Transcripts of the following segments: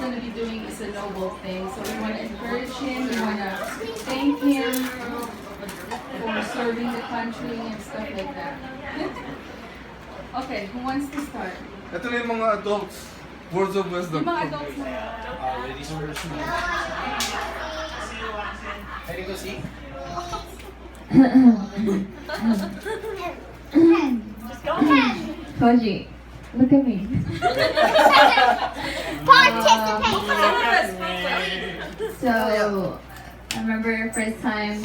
going to be doing is a noble thing. So we want to encourage him. We want to thank him for serving the country and stuff like that. Okay, who wants to start? Ito na yung mga adults. Words of wisdom. Yung mga adults na. Ladies first. Ready to see? Tojie, look at me. So, I remember first time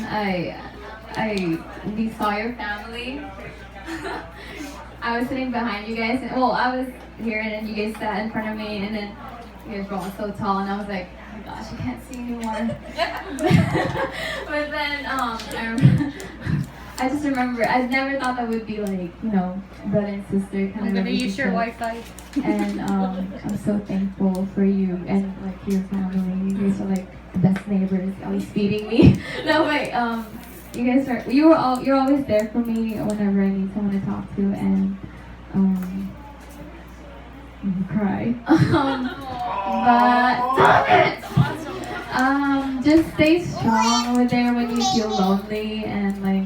we saw your family. I was sitting behind you guys, and well, I was here, and then you guys sat in front of me, and then you guys were all so tall, and I was like, oh my gosh, I can't see anymore. But then, I just remember, I never thought that would be like, you know, brother and sister kind of. I'm going to use your Wi-Fi. And I'm so thankful for you and like your family. You guys are like the best neighbors, always feeding me. No, wait, you guys are, you're always there for me whenever I need someone to talk to, and cry. But just stay strong over there when you feel lonely and like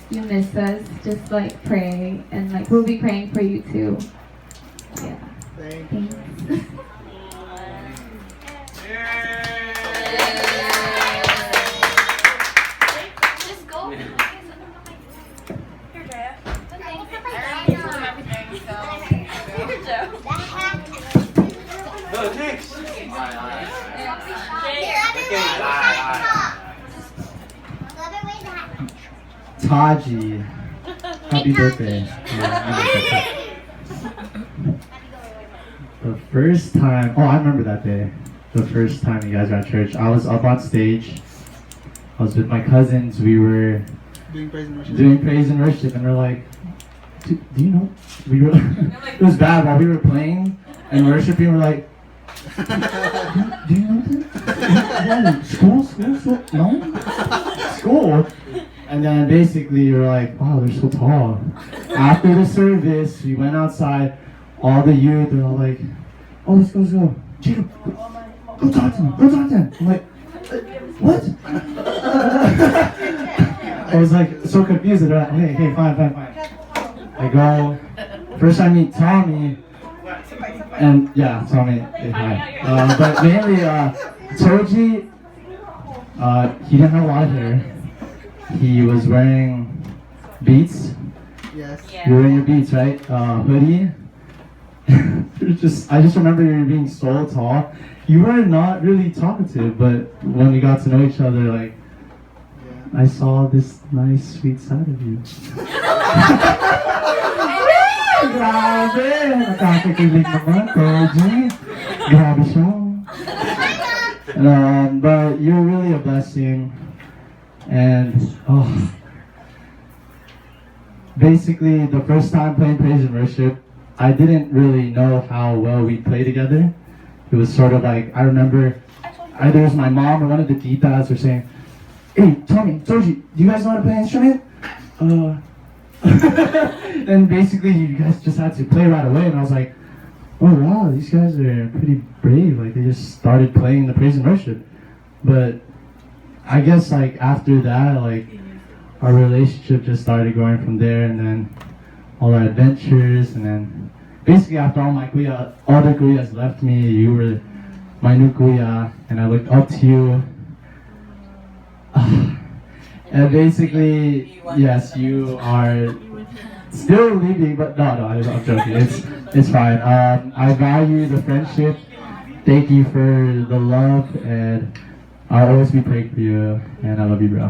you miss us. Just like pray, and like we'll be praying for you too. Yeah. Thanks. No, next. Tojie, happy birthday. Yeah, the first time, oh, I remember that day. The first time you guys were at church, I was up on stage. I was with my cousins. We were Doing praise and worship. doing praise and worship, and we're like, do you know? We were. It was bad while we were playing and worshiping. We're like, do you know this? Yeah, school? No? School? And then basically we were like, wow, they're so tall. After the service, we went outside. All the youth, they're all like, oh, let's go. Chico, go talk to him. I'm like, what? I was like so confused. They're like, hey, fine. I go, first I meet Tommy, and yeah, Tommy, hey, hi. But mainly, Tojie, he didn't have a lot of hair. He was wearing Beats. Yes. You were wearing your Beats, right? Hoodie. I just remember you being so tall. You were not really talkative, but when we got to know each other, like, I saw this nice, sweet side of you. Grabe! Nakakakilig naman, Tojie. Grabe siya. But you're really a blessing. And, basically, the first time playing praise and worship, I didn't really know how well we play together. It was sort of like, I remember either it was my mom or one of the titas were saying, hey, Tommy, Tojie, do you guys know how to play an instrument? And basically you guys just had to play right away, and I was like, oh wow, these guys are pretty brave. Like they just started playing the praise and worship. But I guess like after that, like our relationship just started going from there, and then all our adventures, and then basically after all my kuya, all the kuyas left me, you were my new kuya, and I looked up to you. And basically, yes, you are still leaving, but no, I'm joking. It's fine. I value the friendship. Thank you for the love, and I'll always be praying for you, and I love you, bro.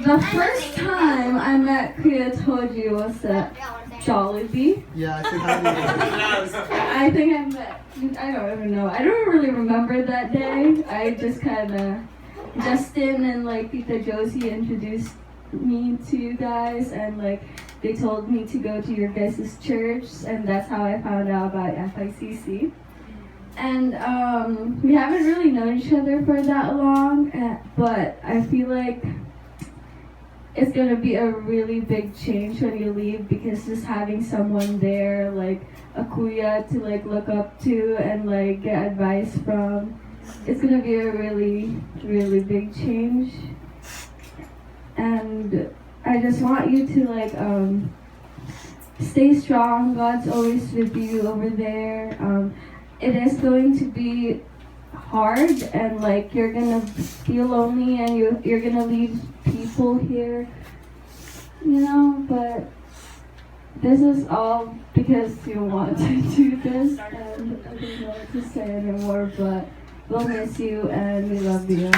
The first time I met Kuya Tojie was at Jollibee. Yeah, I said hi. I think I don't even know. I don't really remember that day. I just Justin and like Tita Josie introduced me to you guys, and like they told me to go to your guys' church, and that's how I found out about FICC. And we haven't really known each other for that long, but I feel like it's gonna be a really big change when you leave, because just having someone there, like a kuya to like look up to and like get advice from, it's gonna be a really, really big change. And I just want you to like stay strong. God's always with you over there. It is going to be hard, and like you're gonna feel lonely, and you're gonna leave people here, you know, but this is all because you want to do this, and I don't know what to say anymore, but we'll miss you and we love you.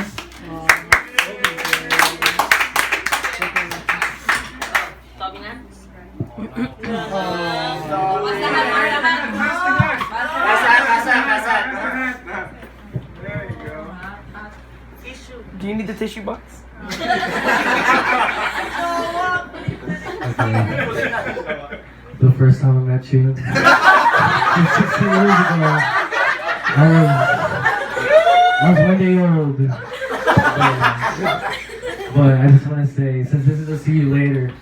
Do you need the tissue box? Okay. The first time I met you, 16 years ago, I was 1 day old. But I just want to say, since this is a see you later,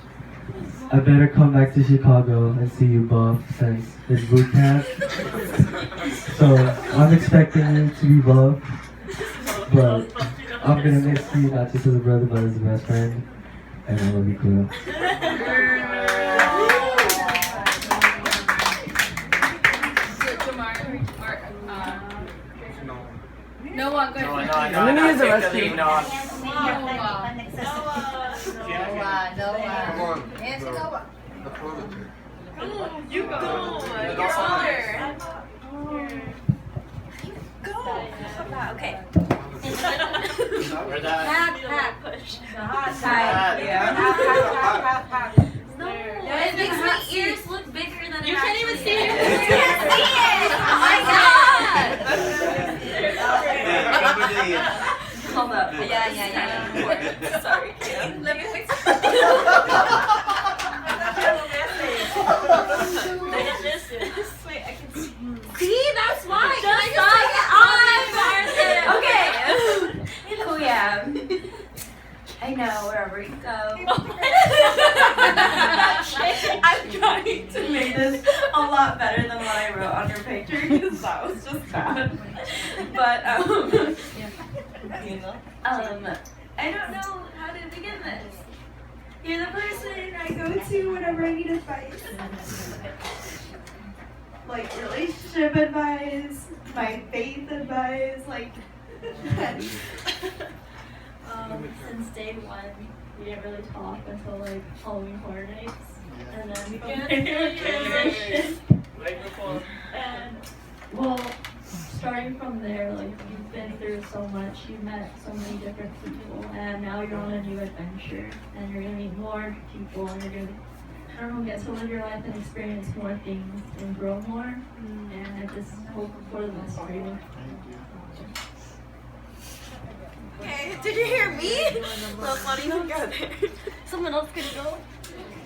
I better come back to Chicago and see you buff, since it's boot camp. So I'm expecting you to be buff, but I'm gonna miss you not just as a brother but as a best friend, and I love you, Kuya. Noah, go ahead. I'm gonna use the rescue. Noah. Come on. The prototype. You go. You're older. Go. Okay. We're done. Hack. Push. Hack. Yeah. No. It makes my ears look bigger than you can't even see it. You can't see it. Oh my god. Hold up. Yeah. Sorry. Let me fix it. Wait, I can see. See, that's why. Just saw it on. Okay. Kuya. I know wherever you go. I'm trying to make this a lot better than what I wrote on your picture, because that was just bad. But I don't know how to begin this. You're the person I go to whenever I need advice. Like relationship advice, my faith advice, like. Since day one, we didn't really talk until like Halloween Horror Nights, and then we got into a transition. And well, starting from there, like you've been through so much, you've met so many different people, and now you're on a new adventure, and you're gonna meet more people, and you're gonna, I don't know, get to live your life and experience more things and grow more. And I just hope for the best for you. Okay, did you hear me? Well, funny, don't go there. Someone else could go.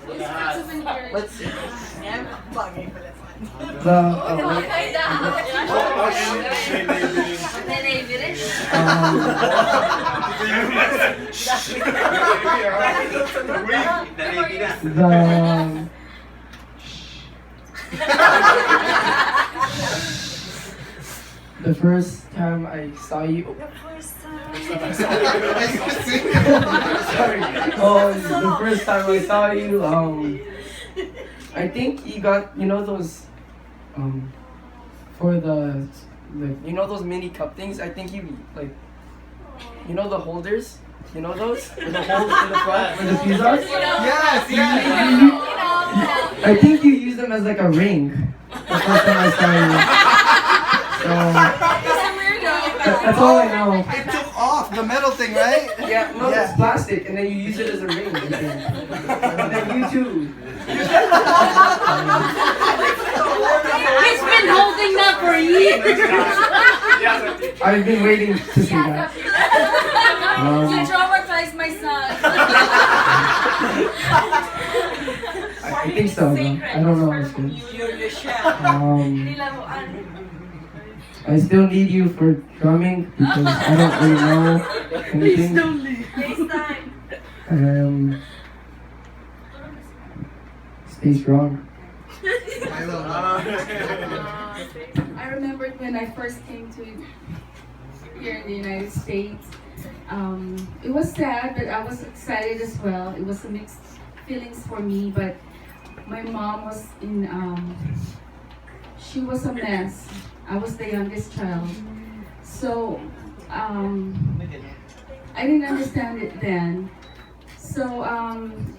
Let's see. I'm bugging for this one. The first time I saw you. Sorry. The first time I saw you, I think you got, you know those, for the, like, you know those mini cup things? I think you, like, you know the holders? You know those? With the holes in the front for the pizzas? Yes. I think you use them as like a ring. The first time I saw you. That's all I know. It took off the metal thing, right? Yeah, no, it's plastic, and then you use it as a ring. And then you too. He's been holding that for years. I've been waiting to see that. You traumatized my son. I think so. Though. I don't know. It's good. I I still need you for drumming because I don't really know anything. Stay strong. I love that. I remember when I first came to here in the United States. It was sad, but I was excited as well. It was a mixed feelings for me, but my mom was in, she was a mess. I was the youngest child. So, I didn't understand it then. So,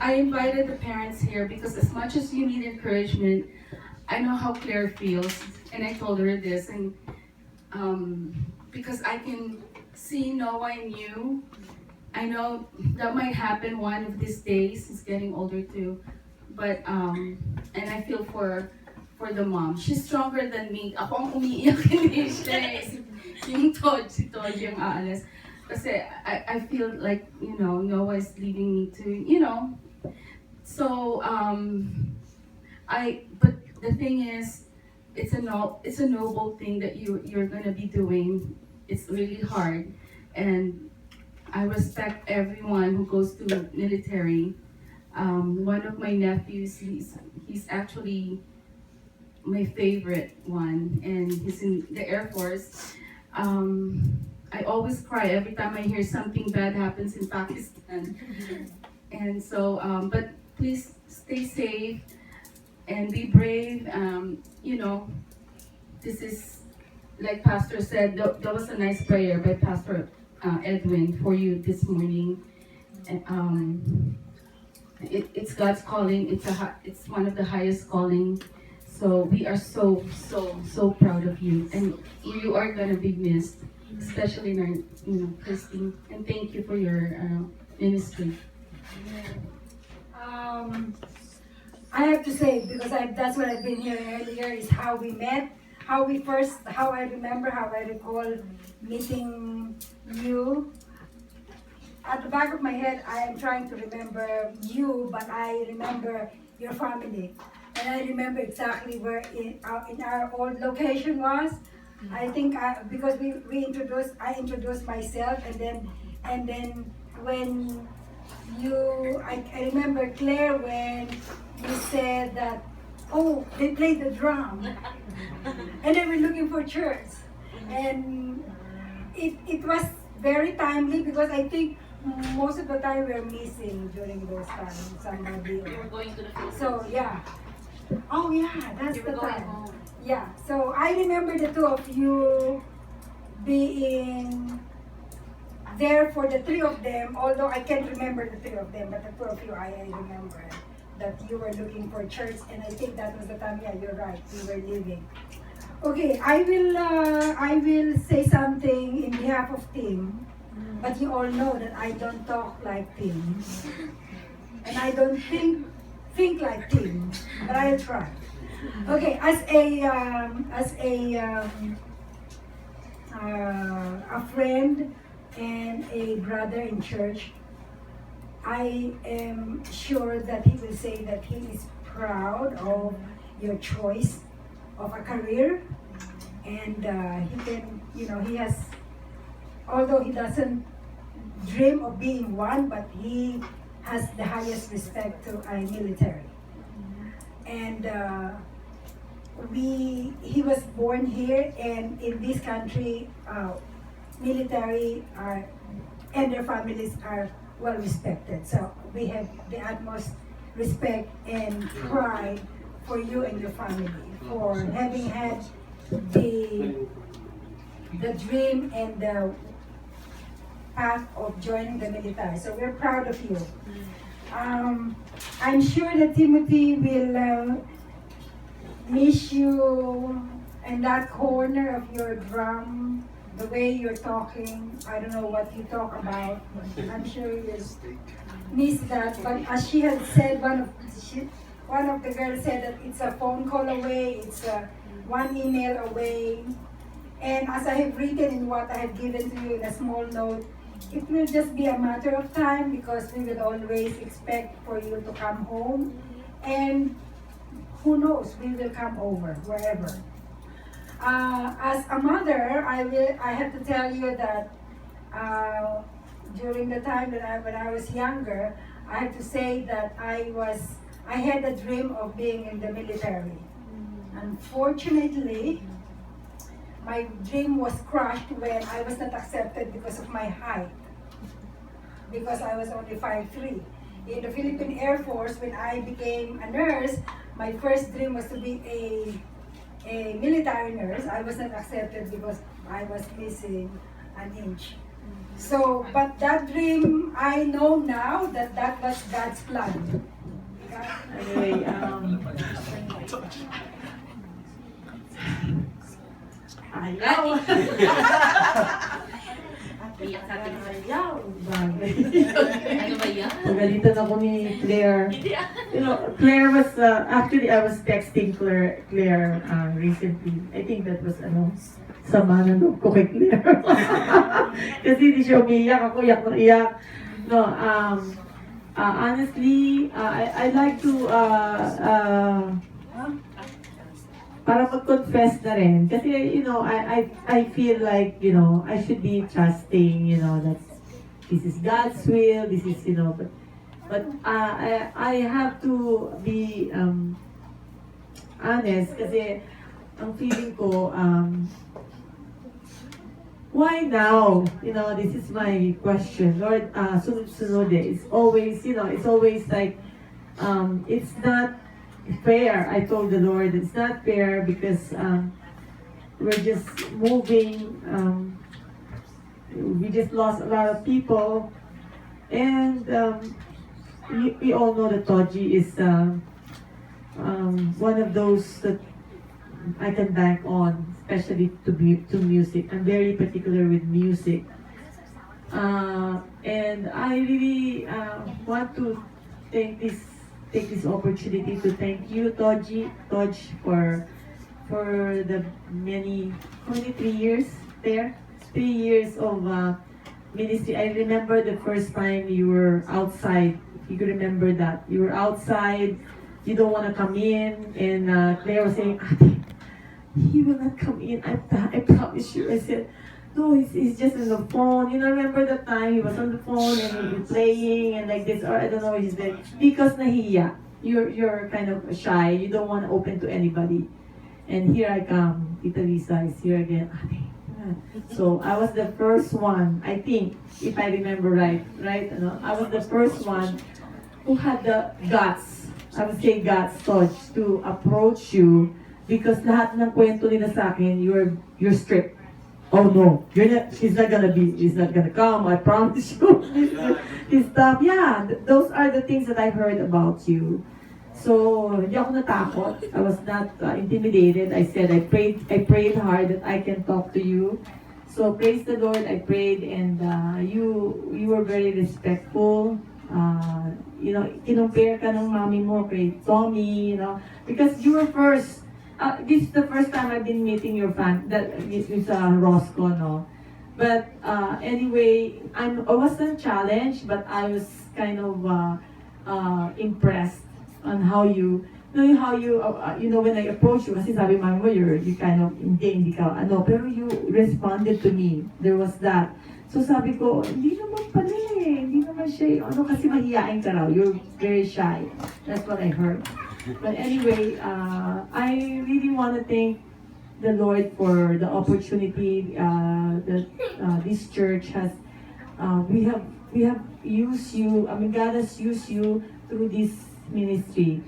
I invited the parents here because as much as you need encouragement, I know how Claire feels, and I told her this, and because I can see Noah in you. I know that might happen one of these days. He's getting older too, but and I feel for the mom. She's stronger than me. Ako ang umiiyak, hindi siya. Yung si Tojie ang aalis. Kasi I feel like, you know, Noah is leaving me to, you know. So but the thing is, it's a noble thing that you're gonna be doing. It's really hard, and I respect everyone who goes to military. One of my nephews, he's actually my favorite one, and he's in the Air Force. I always cry every time I hear something bad happens in Pakistan. And so, but please stay safe and be brave. You know, this is, like Pastor said, that was a nice prayer by Pastor Edwin for you this morning. And, it's God's calling. It's one of the highest calling. So we are so proud of you, and you are gonna be missed, especially in our, you know, Christine. And thank you for your ministry. I have to say, because that's what I've been hearing earlier, is how we met, how I recall meeting you. At the back of my head, I am trying to remember you, but I remember your family. And I remember exactly where in our old location was. I think because I introduced myself, and then when I remember Claire when you said that, oh, they played the drum, and they were looking for church, and it was very timely because I think most of the time we were missing during those times. Somebody. We were going to the Philippines. So yeah. Oh yeah, that's We the were going time. home. Yeah. So I remember the two of you being there for the three of them, although I can't remember the three of them, but the two of you I remember that you were looking for church, and I think that was the time, yeah, you're right, we were leaving. Okay, I will say something in behalf of Tim, but you all know that I don't talk like Tim, and I don't think like Tim, but I'll try. Okay, as a friend and a brother in church, I am sure that he will say that he is proud of your choice of a career, and he can, you know, he has, although he doesn't dream of being one, but he has the highest respect to a military. And he was born here, and in this country, military are, and their families are well respected. So we have the utmost respect and pride for you and your family for having had the dream and the path of joining the military. So we're proud of you. I'm sure that Timothy will miss you in that corner of your drum, the way you're talking. I don't know what you talk about, but I'm sure you'll miss that. But as she had said, one of the girls said that it's a phone call away, it's one email away. And as I have written in what I have given to you in a small note, it will just be a matter of time because we will always expect for you to come home. And who knows, we will come over, wherever. As a mother, I have to tell you that during the time that when I was younger, I have to say that I had a dream of being in the military. Unfortunately, my dream was crushed when I was not accepted because of my height, because I was only 5'3". In the Philippine Air Force, when I became a nurse, my first dream was to be a military nurse. I was not accepted because I was missing an inch. So, but that dream, I know now that that was God's plan. Anyway, ayaw. Ayaw. Bagay. Ano ba yan? Pagalitan ako ni Claire. You know, Claire was, actually I was texting Claire recently. I think that was, sama na loob ko kay Claire. Kasi hindi siya umiyak, ako iyak na iyak. No, honestly, I like to, para mag-confess na rin. Kasi, I feel like, I should be trusting, that this is God's will, this is, but I have to be honest kasi ang feeling ko, why now? This is my question. Lord, sunod-sunod it's always, it's always like, it's not fair. I told the Lord, it's not fair because we're just moving, we just lost a lot of people, and we all know that Tojie is one of those that I can bank on, especially to music. I'm very particular with music, and I really want to take this opportunity to thank you, Tojie, for the how many 3 years there? 3 years of ministry. I remember the first time you were outside. If you could remember that. You were outside, you don't want to come in, and Claire was saying, Ate, he will not come in, I promise you. I said, no, he's just on the phone. Remember that time he was on the phone and he was playing and like this, or I don't know, he's there. Because nahiya, you're kind of shy, you don't want to open to anybody. And here I come, Tita Lisa is here again. So I was the first one, I think, if I remember right? I was the first one who had the guts, I would say guts, Toj, to approach you because lahat ng kwento nila sa akin, you're strict. Oh no, he's not gonna come, I promise you. His stuff, yeah, those are the things that I heard about you. So, hindi ako natakot. I was not intimidated. I said, I prayed hard that I can talk to you. So, praise the Lord, I prayed, and you were very respectful. Kinumpare ka ng mami mo kay Tommy, because you were first. This is the first time I've been meeting your fan, that is Roscoe, no? But anyway, I wasn't challenged, but I was kind of impressed on how you, when I approached you, kasi sabi mami mo, you kind of, hindi ka, pero you responded to me. There was that. So sabi ko, hindi naman pala hindi naman siya, kasi mahihain ka raw. You're very shy. That's what I heard. But anyway, I really want to thank the Lord for the opportunity that this church has. We have used you. God has used you through this ministry,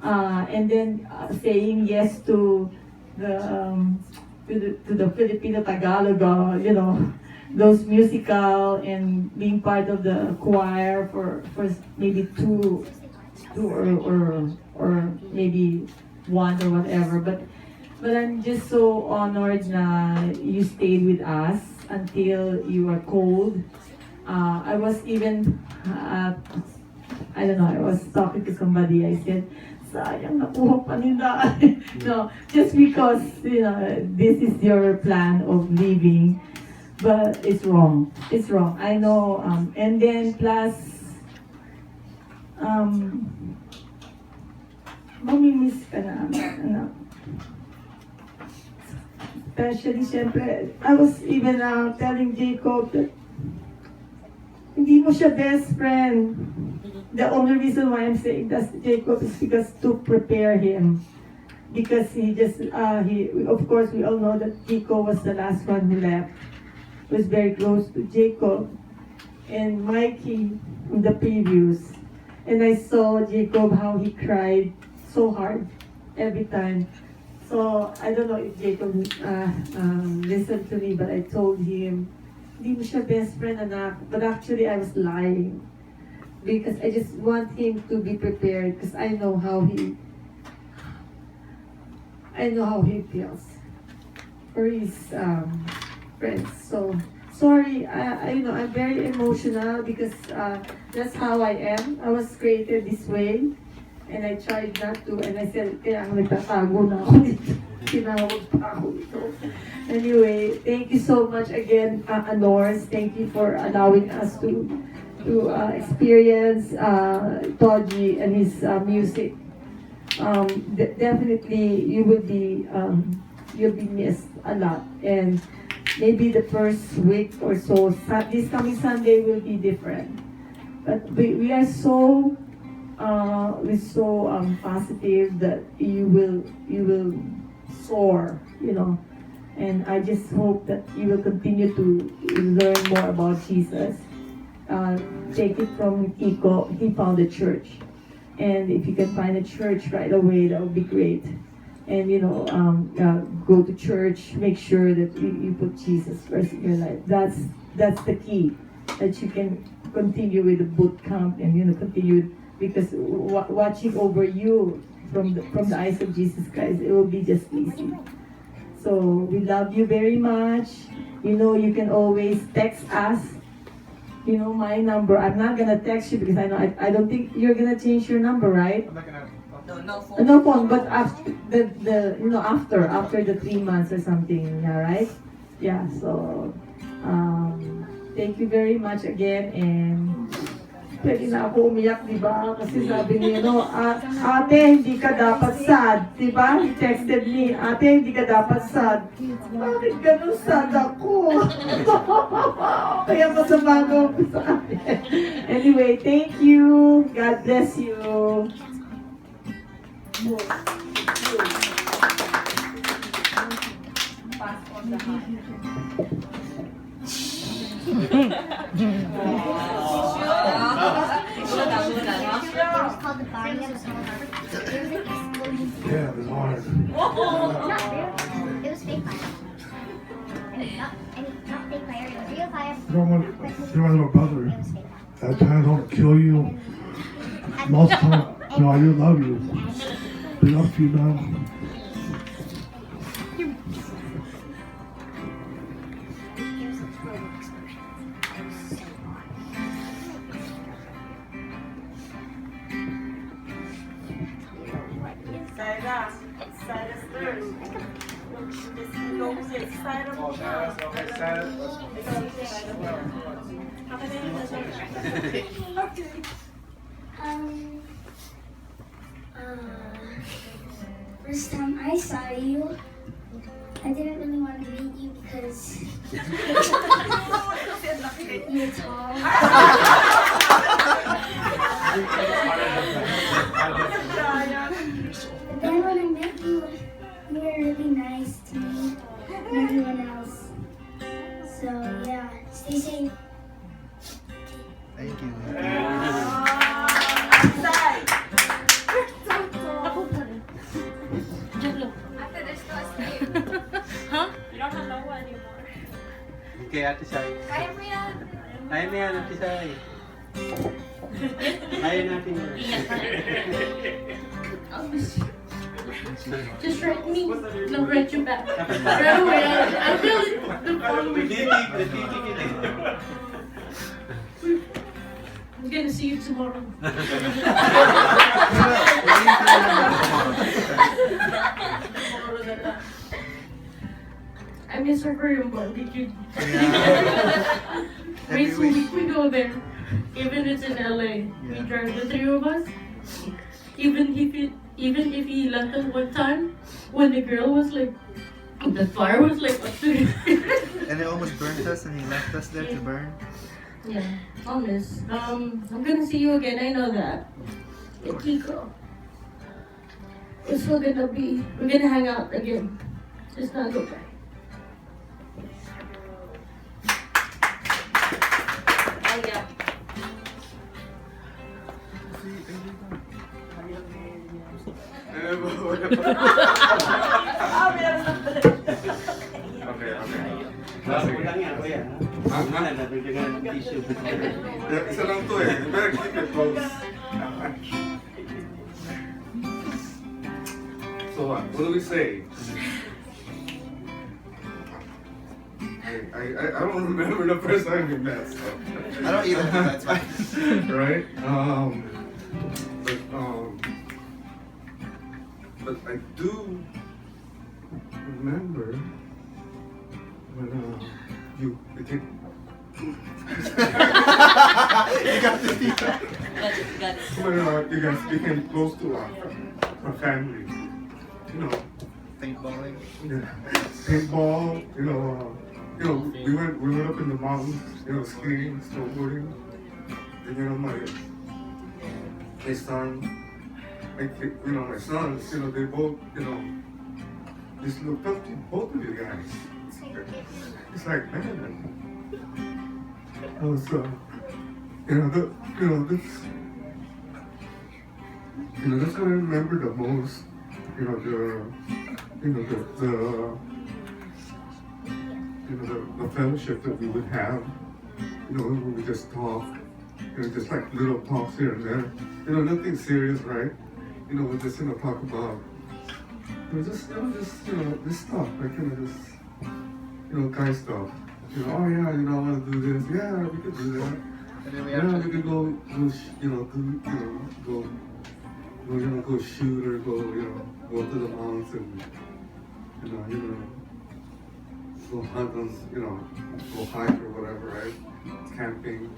and then saying yes to the Filipino Tagalog, those musical, and being part of the choir for maybe two or maybe one or whatever. But I'm just so honored na you stayed with us until you were cold. I was even, I don't know, I was talking to somebody, I said, sayang nakuha pa nila. No, just because, this is your plan of leaving. But it's wrong. It's wrong. I know. And then plus, mamimiss ka na, anak. especially, syempre, I was even telling Jacob that hindi mo siya best friend. The only reason why I'm saying that to Jacob is because to prepare him. Because of course, we all know that Chico was the last one who left. Was very close to Jacob and Mikey in the previews. And I saw Jacob how he cried so hard every time. So I don't know if Jacob listened to me, but I told him, hindi mo siya best friend, anak. But actually I was lying. Because I just want him to be prepared because I know how he feels for his friends. So sorry, I'm very emotional because that's how I am. I was created this way, and I tried not to. And I said, kaya nagtatago na ako dito. Tinawag pa ako dito. Anyway, thank you so much again, Anors. Thank you for allowing us to experience Tojie and his music. Definitely you will be you'll be missed a lot, and maybe the first week or so this coming Sunday will be different, but we are so positive that you will soar, and I just hope that you will continue to learn more about Jesus. Take it from Kiko. He found a church. And if you can find a church right away, that would be great. And go to church. Make sure that you put Jesus first in your life. That's the key. That you can continue with the boot camp and continue, because watching over you from the eyes of Jesus Christ, it will be just easy. So we love you very much. You can always text us. My number. I'm not gonna text you because I don't think you're gonna change your number, right? I'm not gonna. No phone. No phone, but after after the 3 months or something, yeah, right? Yeah. So thank you very much again, and pwede na ako umiyak, di ba? Kasi sabi niya, ate, hindi ka dapat sad, di ba? He texted me, ate, hindi ka dapat sad. Bakit ganun sad ako? Kaya masama ko sa akin. Anyway, thank you. God bless you. Pass on the heart. Yeah, it was hard. Not real. It was fake fire. Not fake fire. It was real fire. You're my little brother. It was fake fire. At times I want to kill you. Most of the time, I do love you. Been up to you now. Silas first. First time I saw you, I didn't really want to meet you because you're tall. But then when I met you, you were really nice to me and everyone else. So yeah, stay safe. Thank you. After this to stay. You don't have no one anymore. Okay, Ate Sai. Kaya mo yan. Kaya mo yan, Ate Sai. Kaya natin yun. Just write me. I'll write you back. Right away. I feel it. The following. I'm gonna see you tomorrow. I miss our Korean barbecue. Race week we go there. Even it's in LA. We drive the three of us. Even if he left us one time when the girl was like The fire was like up to And it almost burnt us, and he left us there to burn. Yeah, honest. I'm gonna see you again, I know that. With Kiko. We're still gonna we're gonna hang out again. Just not go back. Oh yeah. Isa lang to eh. You better keep it close. So what do we say? I don't remember the first time we met, so. I don't either, that's fine. Right? But I do remember when you became. You got the detail. When you guys became close to our family, you know. Paintballing. Yeah, paintball. We went up in the mountains, skiing, snowboarding, and my son, my sons, they both, just looked up to both of you guys. It's like, man, I was, that's what I remember the most, the fellowship that we would have, when we just talk, just like little talks here and there, nothing serious, right? We just, talk about, this stuff, like, guy stuff. Oh yeah, I want to do this. Yeah, we could do that. And then we Yeah, actually we could go shoot or go to the mountains and, go hunt on, go hike or whatever, right? Camping,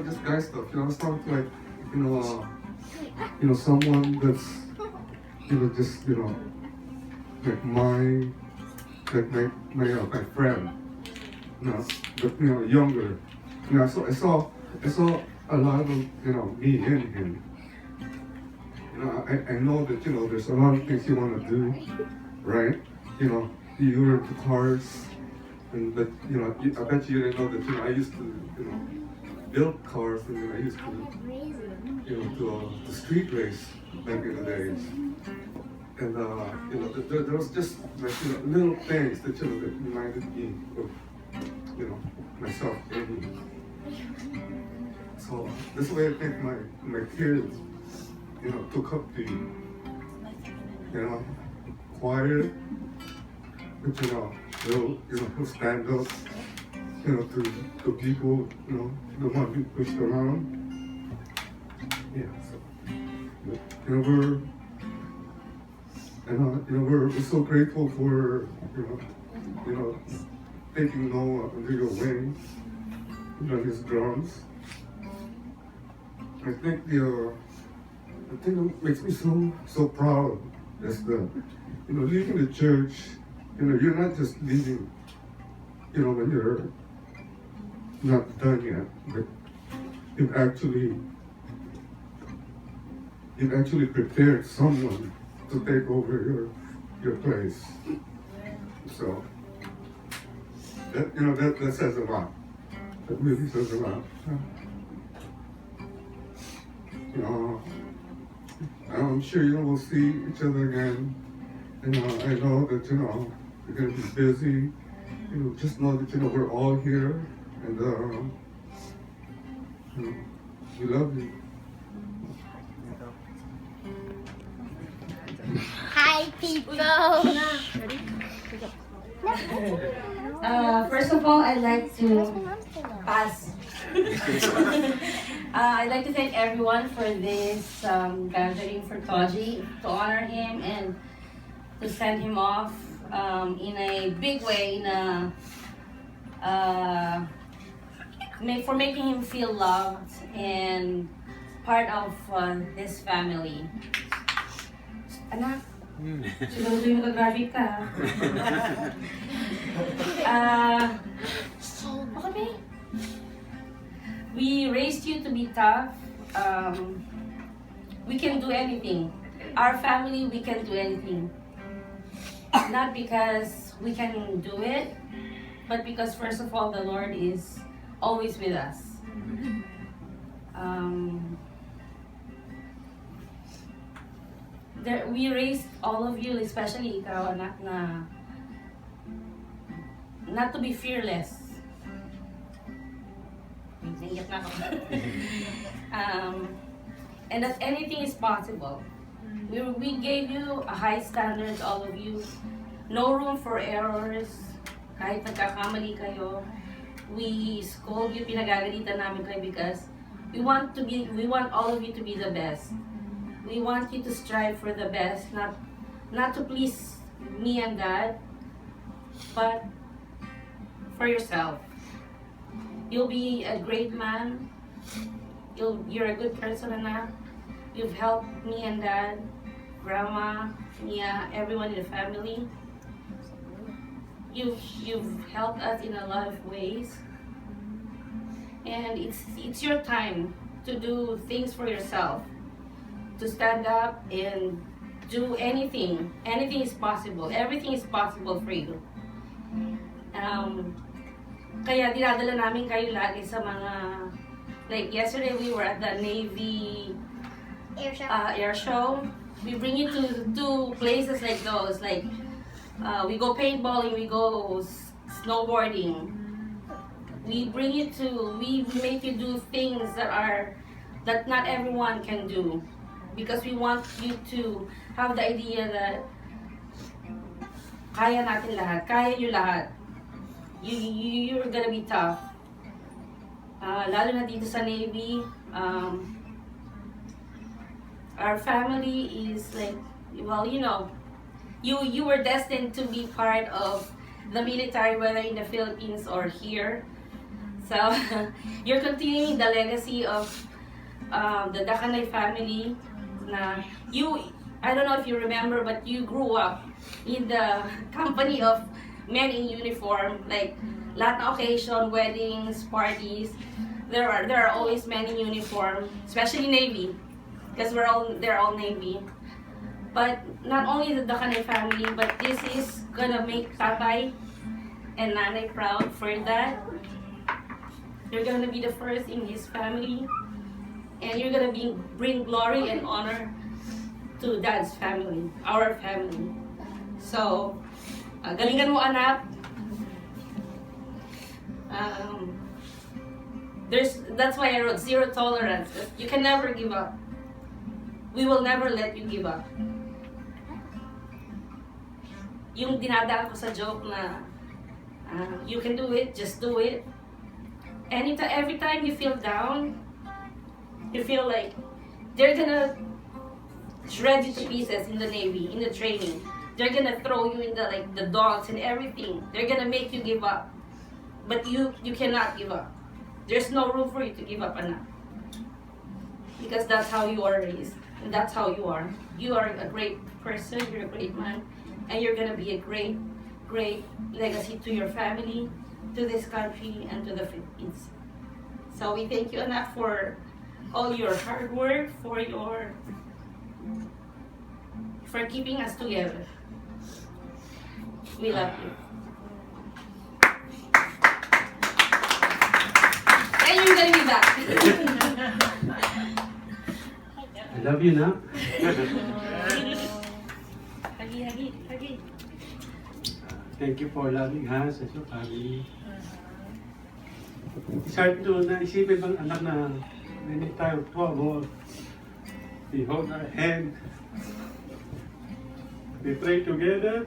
just guy stuff. I was talking to someone that's, just, like my friend, but younger. I saw a lot of me in him. I know that there's a lot of things you want to do, right? You were into cars, but I bet you didn't know that I used to build cars, and then I used to do a street race back in the days. And there was just like little things that that reminded me of myself. So this way I think my kids took up to you. Quiet, but they'll stand up to people the one who pushed around. Yeah. So we're so grateful for taking Noah under your wing, on his drums. I think the thing that makes me so proud is that leaving the church. You're not just leaving when you're not done yet, but you've actually prepared someone to take over your place. So that says a lot. That really says a lot. I'm sure we'll see each other again. I know that you're gonna be busy. Just know that we're all here, and we love you. Hi, people. First of all, I'd like to pass. I'd like to thank everyone for this gathering for Tojie, to honor him and to send him off in a big way, for making him feel loved and part of this family. Anak, Siguro yung mag-graduate ka. Okay. We raised you to be tough. We can do anything. Our family, we can do anything. Not because we can do it, but because first of all, the Lord is always with us. We raised all of you, especially ikaw, anak, na not to be fearless. Naiyak na ako. And that anything is possible. We gave you a high standard, all of you. No room for errors. Kahit nagkakamali kayo, we scold you, pinagagalitan namin kayo because we want all of you to be the best. We want you to strive for the best, not to please me and God, but for yourself. You'll be a great man. You're a good person, anak. You've helped me and Dad, Grandma, Mia, everyone in the family. You've helped us in a lot of ways, and it's your time to do things for yourself, to stand up and do anything. Anything is possible. Everything is possible for you. Kaya dinadala namin kayo lagi sa mga, like yesterday we were at the Navy air show. We bring you to places like those, like we go paintballing, we go snowboarding. We make you do things that not everyone can do, because we want you to have the idea that kaya natin lahat, kaya nyo lahat. You're gonna be tough. Lalo na dito sa Navy, our family is like, well, you know, you were destined to be part of the military, whether in the Philippines or here. So you're continuing the legacy of the Dakanay family. Na I don't know if you remember, but you grew up in the company of men in uniform, like lahat na occasion, weddings, parties. There are always men in uniform, especially Navy, because they're all Navy. But not only the Dakanay family, but this is gonna make Tatay and Nanay proud for that. You're gonna be the first in his family, and you're gonna bring glory and honor to Dad's family, our family. So, galingan mo, anak. That's why I wrote zero tolerance. You can never give up. We will never let you give up. Yung dinadaan ko sa joke na you can do it, just do it. Every time you feel down, you feel like they're gonna shred you to pieces in the Navy, in the training. They're gonna throw you in the dogs and everything. They're gonna make you give up. But you cannot give up. There's no room for you to give up, anak. Because that's how you are raised. And that's how you are. You are a great person, you're a great man. And you're gonna be a great, great legacy to your family, to this country, and to the Philippines. So we thank you, anak, for all your hard work, for keeping us together. We love you. And you're gonna be back. I love you, na. Hagi. Thank you for loving us as your family. It's hard to naisipin bang anak na many times trouble. We hold our hand. We pray together.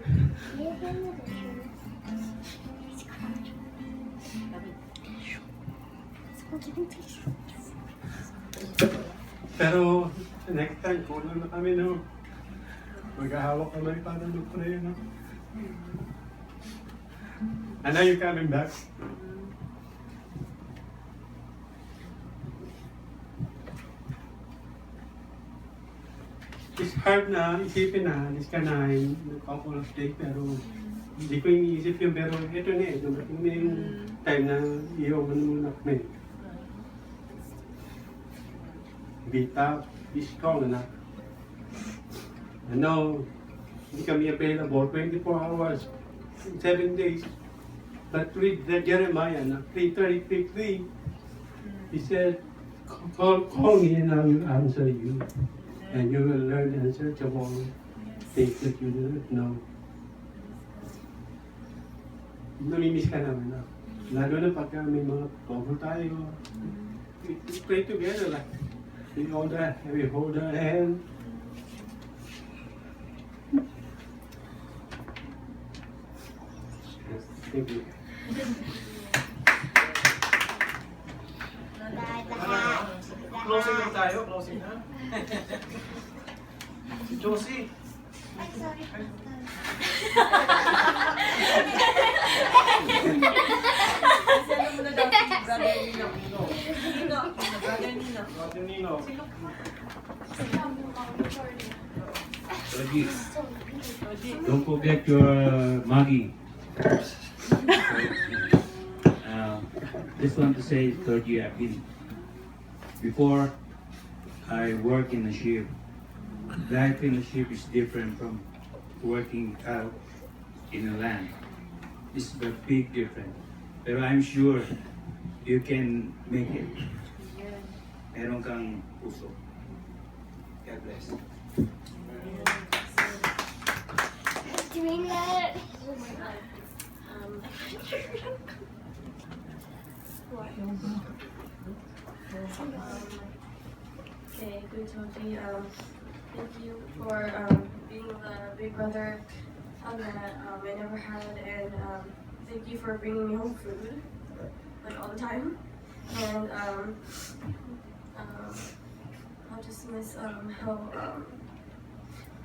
Pero next time, kulang na kami, no? Maghahawak kami para mag-pray, no? I know you're coming back. it's hard na isipin na alis ka na yung couple of days, pero hindi ko iniisip yun, pero ito na eh, dumating na yung time na iiwan muna kami. Be tough, be strong enough. I know, hindi kami available 24 hours, 7 days. But read the Jeremiah, 3:33, he said, call me and I will answer you. And you will learn the unsearchable things that you do not know. Namimiss ka namin na. Lalo na pagka may mga trouble tayo. We pray together like we hold our hand. Yes, thank you. Closing na tayo, closing na. Si Josie. Ay, sorry. Tojie, don't forget your Maggie. Just want to say, Tojie, before I work in a ship, life in a ship is different from working out in a land. It's a big difference. But I'm sure you can make it. Meron kang puso. God bless. Doing that. Okay, good Tojie. Thank you for being the big brother that I never had, and thank you for bringing me home food like all the time. And I'll just miss how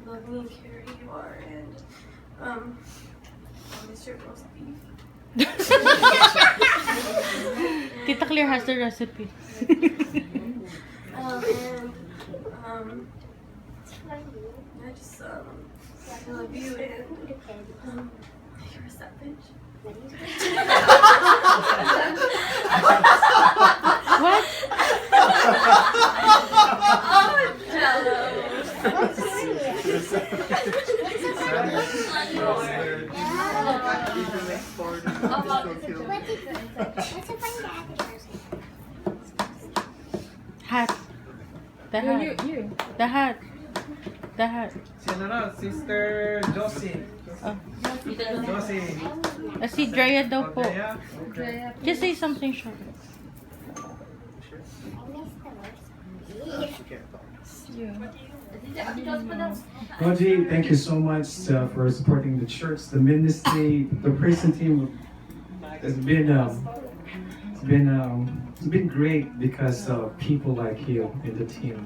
loving and caring you are, and I'll miss your roast beef. Tita Claire has the recipe. I just I love you, and you're a savage. What? Oh, Jello. Hat. The hat. You. The hat. The hat. Sister Josie. Oh. Josie. Si Drea daw po. Drea? Just say something short. Tojie, thank you so much for supporting the church, the ministry, the praising team. It's been great because of people like you in the team.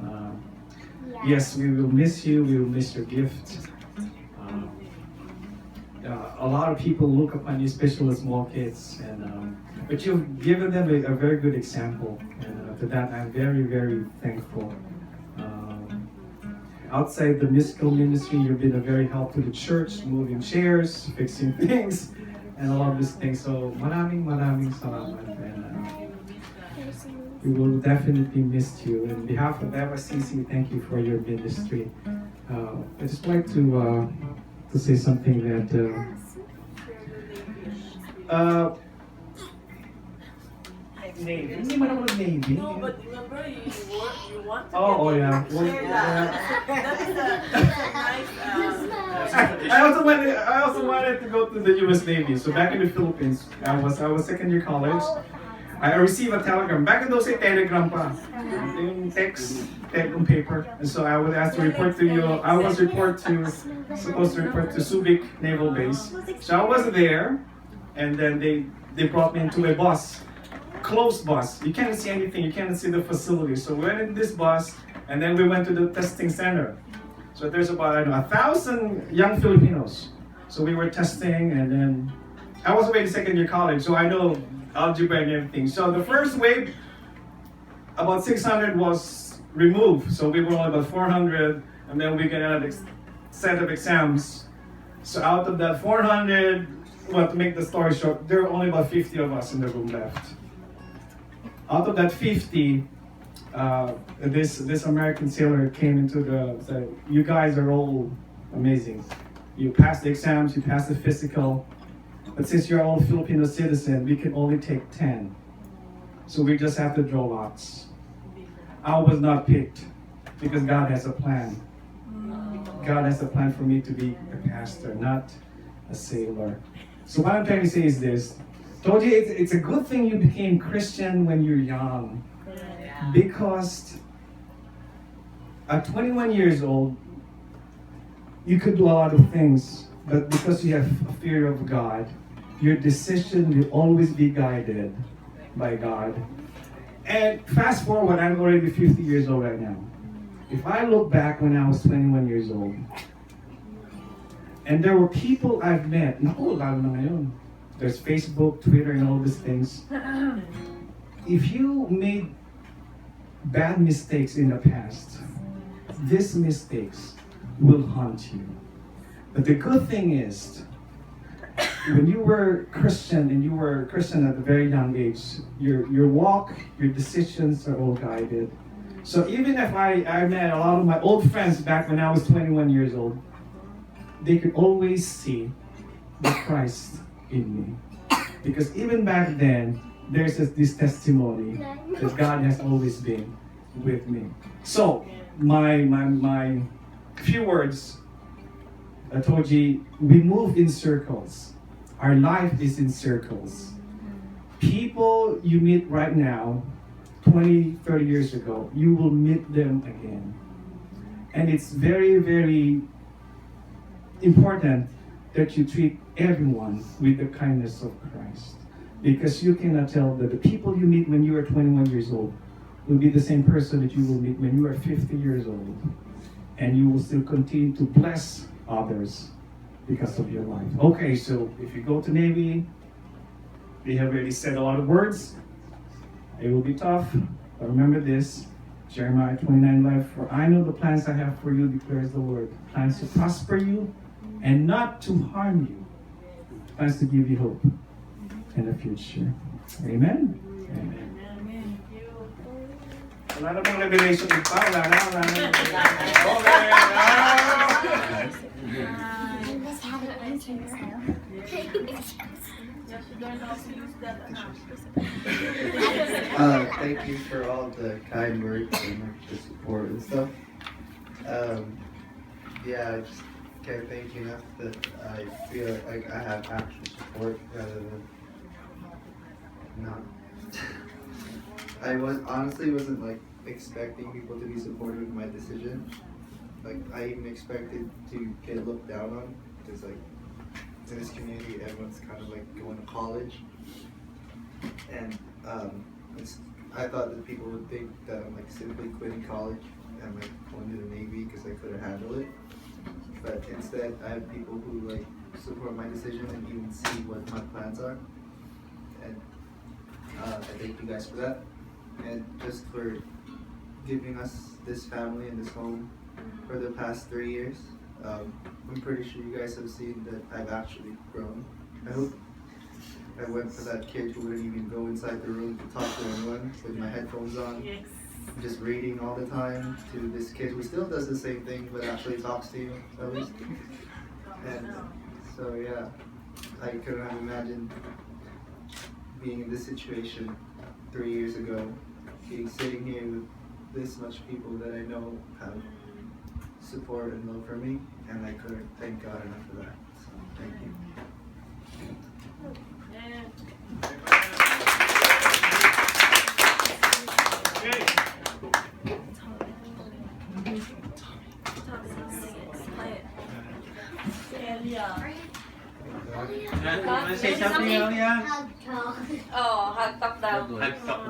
Yes, we will miss you. We will miss your gift. A lot of people look upon you, especially the small kids, but you've given them a very good example, and for that I'm very, very thankful. Outside the musical ministry, you've been a very help to the church, moving chairs, fixing things, and all of these things. So maraming salamat, and we will definitely miss you. On behalf of FICC, thank you for your ministry. I just like to say something that Navy. Hindi man ako nag-Navy. No, but remember you want to yeah. share that. That is a nice. I also wanted to go to the U.S. Navy. So back in the Philippines, I was second year college. I received a telegram. Back in those days, telegram pa. Yung text on paper. And so I was asked to report to you. I was supposed to report to Subic Naval Base. So I was there, and then they brought me into a bus. Closed bus. You can't see anything. You can't see the facility. So we went in this bus, and then we went to the testing center. So there's about 1,000 young Filipinos. So we were testing, and then I was already second year college, so I know algebra and everything. So the first wave, about 600 was removed. So we were only about 400, and and then we got another set of exams. So out of that 400, well, to make the story short, there were only about 50 of us in the room left. Out of that 50, this American sailor came into said, you guys are all amazing. You passed the exams, you passed the physical, but since you're all Filipino citizens, we can only take 10. So we just have to draw lots. I was not picked because God has a plan. God has a plan for me to be a pastor, not a sailor. So what I'm trying to say is this. Tojie, it's a good thing you became Christian when you're young. Because at 21 years old, you could do a lot of things, but because you have a fear of God, your decision will always be guided by God. And fast forward, I'm already 50 years old right now. If I look back when I was 21 years old, and there were people I've met, naku, lalo na ngayon. There's Facebook, Twitter, and all these things. If you made bad mistakes in the past, these mistakes will haunt you. But the good thing is, when you were Christian and you were Christian at a very young age, your walk, your decisions are all guided. So even if I met a lot of my old friends back when I was 21 years old, they could always see the Christ in me. Because even back then, there's this testimony that God has always been with me. So, my few words, Tojie, we move in circles. Our life is in circles. People you meet right now, 20, 30 years ago, you will meet them again. And it's very, very important that you treat everyone with the kindness of Christ. Because you cannot tell that the people you meet when you are 21 years old will be the same person that you will meet when you are 50 years old. And you will still continue to bless others because of your life. Okay, so if you go to Navy, they have already said a lot of words. It will be tough, but remember this, Jeremiah 29:11, for I know the plans I have for you, declares the Lord. Plans to prosper you and not to harm you. Plans to give you hope in the future. Amen? Amen. Wala na pong revelation pa. Wala na. Thank you for all the kind words and the support and stuff. Yeah, I just can't thank you enough that I feel like I have actual support rather than not. I honestly wasn't like expecting people to be supportive of my decision. Like I even expected to get looked down on because like in this community everyone's kind of like going to college, and I thought that people would think that I'm like simply quitting college and like going to the Navy because I couldn't handle it. But instead, I have people who like support my decision and even see what my plans are, and I thank you guys for that, and just for giving us this family and this home for the past 3 years. I'm pretty sure you guys have seen that I've actually grown. I hope. I went from that kid who wouldn't even go inside the room to talk to anyone with my headphones on, just reading all the time, to this kid who still does the same thing but actually talks to you at least. And so yeah, I couldn't have imagined being in this situation 3 years ago, being sitting here with this much people that I know have support and love for me, and I couldn't thank God enough for that. So thank you. Wanna say something, Elia? Oh, hug talk daw. Hug talk.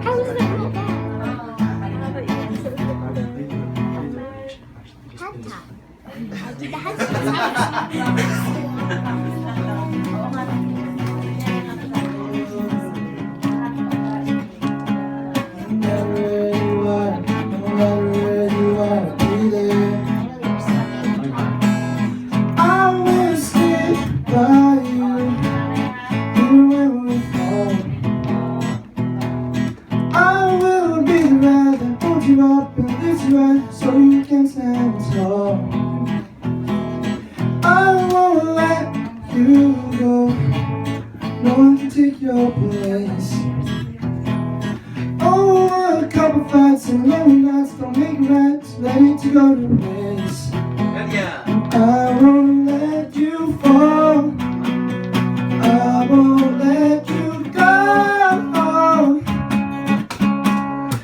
How's that? no one can take your place. Oh, a couple fights and lonely nights don't make right, ready to go to waste. I won't let you fall, I won't let you go.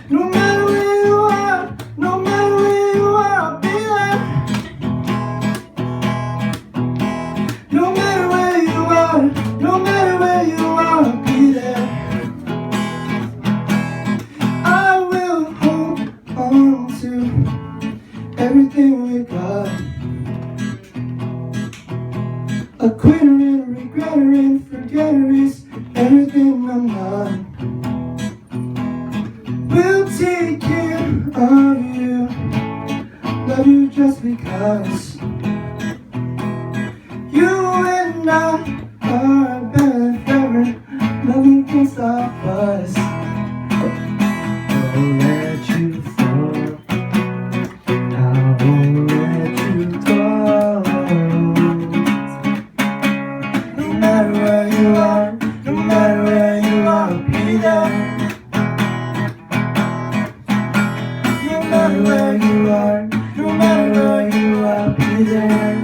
No matter where you are, no matter where you are, I'll be there. No matter where you are, no matter where you are, I'll be there. I will hold on to everything we got. A quitter and a regretter and a forgetter is everything I'm not. We'll take care of you, love you just because. You and I are better than ever, nothing can stop us. I won't let you fall, I won't let you go. No matter where you are, no matter where you are, I'll be there. No matter where you are, no matter where you are, I'll be there.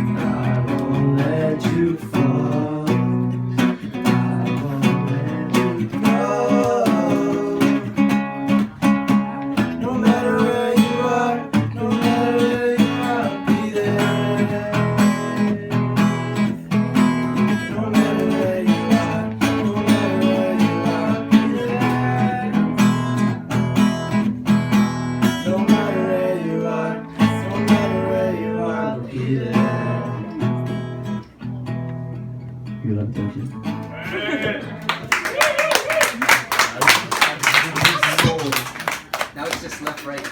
I won't let you fall, I won't let you go. No matter where you are, no matter where you are, I'll be there. No matter where you are, no matter where you are, I'll be there. No matter where you are, no matter where you are, I'll be there. You love Tojie? Now it's just left, right.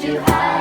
Too high.